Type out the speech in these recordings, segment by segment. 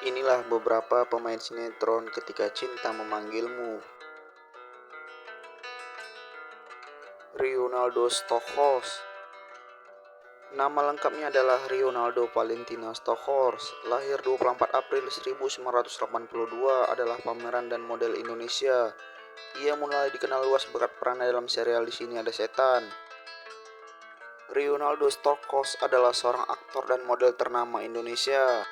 Inilah beberapa pemain sinetron Ketika Cinta Memanggilmu. Rionaldo Stockhorst. Nama lengkapnya adalah Rionaldo Valentino Stockhorst. Lahir 24 April 1982, adalah pemeran dan model Indonesia. Ia mulai dikenal luas berkat perannya dalam serial Di Sini Ada Setan. Rionaldo Stockhorst adalah seorang aktor dan model ternama Indonesia.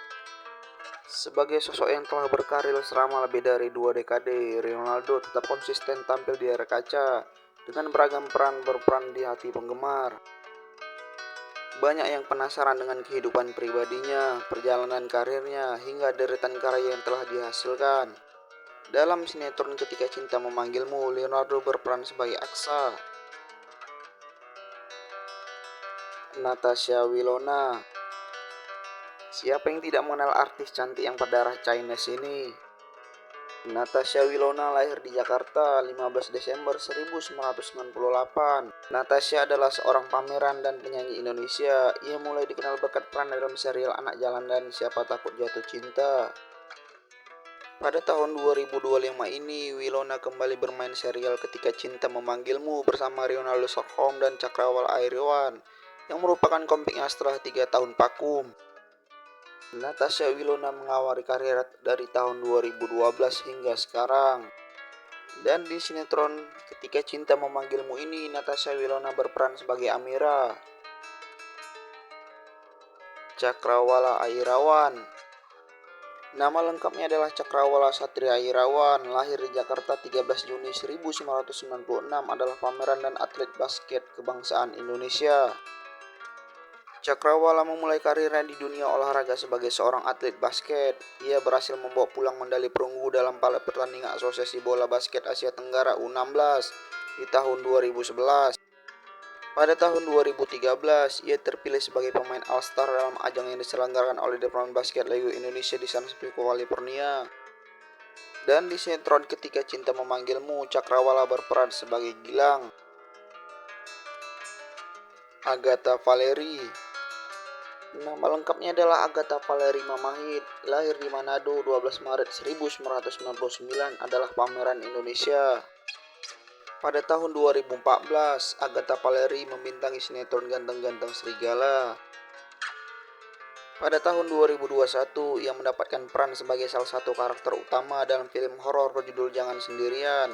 Sebagai sosok yang telah berkarir selama lebih dari 2 dekade, Rionaldo tetap konsisten tampil di layar kaca dengan beragam peran berperan di hati penggemar. Banyak yang penasaran dengan kehidupan pribadinya, perjalanan karirnya, hingga deretan karya yang telah dihasilkan. Dalam sinetron Ketika Cinta Memanggilmu, Rionaldo berperan sebagai Aksa. Natasha Wilona. Siapa yang tidak mengenal artis cantik yang berdarah Chinese ini? Natasha Wilona lahir di Jakarta 15 Desember 1998. Natasha adalah seorang pameran dan penyanyi Indonesia. Ia mulai dikenal berkat peran dalam serial Anak Jalan dan Siapa Takut Jatuh Cinta. Pada tahun 2025 ini, Wilona kembali bermain serial Ketika Cinta Memanggilmu bersama Rionaldo Stockhorst dan Cakrawala Airawan, yang merupakan comebacknya setelah 3 tahun vakum. Natasha Wilona mengawali karir dari tahun 2012 hingga sekarang. Dan di sinetron Ketika Cinta Memanggilmu ini, Natasha Wilona berperan sebagai Amira. Cakrawala Airawan. Nama lengkapnya adalah Cakrawala Satria Airawan. Lahir di Jakarta 13 Juni 1996, adalah pameran dan atlet basket kebangsaan Indonesia. Cakrawala memulai karirnya di dunia olahraga sebagai seorang atlet basket. Ia berhasil membawa pulang medali perunggu dalam pertandingan Asosiasi Bola Basket Asia Tenggara U16 di tahun 2011. Pada tahun 2013, ia terpilih sebagai pemain All-Star dalam ajang yang diselenggarakan oleh Departemen Basket Liga Indonesia di San Francisco, California. Dan di sinetron Ketika Cinta Memanggilmu, Cakrawala berperan sebagai Gilang. Agatha Valerie. Nama lengkapnya adalah Agatha Valerie Mamahit. Lahir di Manado 12 Maret 1999, adalah pameran Indonesia. Pada tahun 2014, Agatha Valerie membintangi sinetron Ganteng-Ganteng Serigala. Pada tahun 2021, ia mendapatkan peran sebagai salah satu karakter utama dalam film horor berjudul Jangan Sendirian.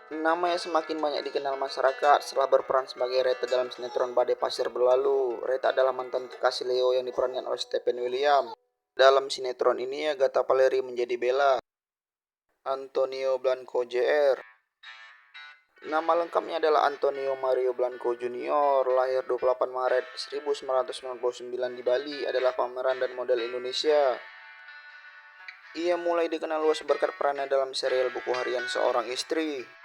Namanya semakin banyak dikenal masyarakat setelah berperan sebagai Reta dalam sinetron Badai Pasir Berlalu. Reta adalah mantan kekasih Leo yang diperankan oleh Stephen William. Dalam sinetron ini, Agatha Valerie menjadi Bella. Antonio Blanco Jr. Nama lengkapnya adalah Antonio Mario Blanco Jr. Lahir 28 Maret 1999 di Bali, adalah pameran dan model Indonesia. Ia mulai dikenal luas berkat perannya dalam serial Buku Harian Seorang Istri.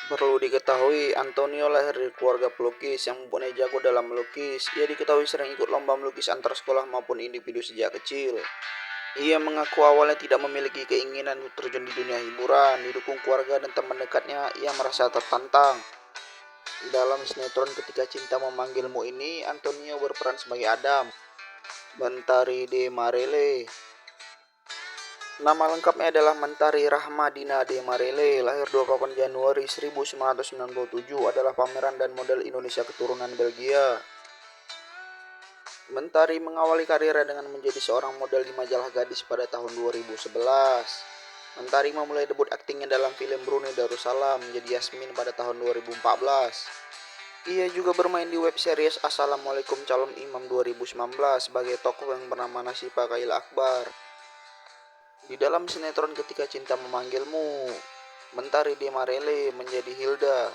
Perlu diketahui, Antonio lahir dari keluarga pelukis yang mempunyai jago dalam melukis. Ia diketahui sering ikut lomba melukis antar sekolah maupun individu sejak kecil. Ia mengaku awalnya tidak memiliki keinginan untuk terjun di dunia hiburan. Didukung keluarga dan teman dekatnya, ia merasa tertantang. Dalam sinetron Ketika Cinta Memanggilmu ini, Antonio berperan sebagai Adam. Mentari de Marele. Nama lengkapnya adalah Mentari Rahmadina de Marele. Lahir 28 Januari 1997, adalah pameran dan model Indonesia keturunan Belgia. Mentari mengawali karirnya dengan menjadi seorang model di majalah Gadis pada tahun 2011. Mentari memulai debut aktingnya dalam film Brunei Darussalam menjadi Yasmin pada tahun 2014. Ia juga bermain di web series Assalamualaikum Calon Imam 2019 sebagai tokoh yang bernama Nasipa Kaila Akbar. Di dalam sinetron Ketika Cinta Memanggilmu, Mentari de Marele menjadi Hilda.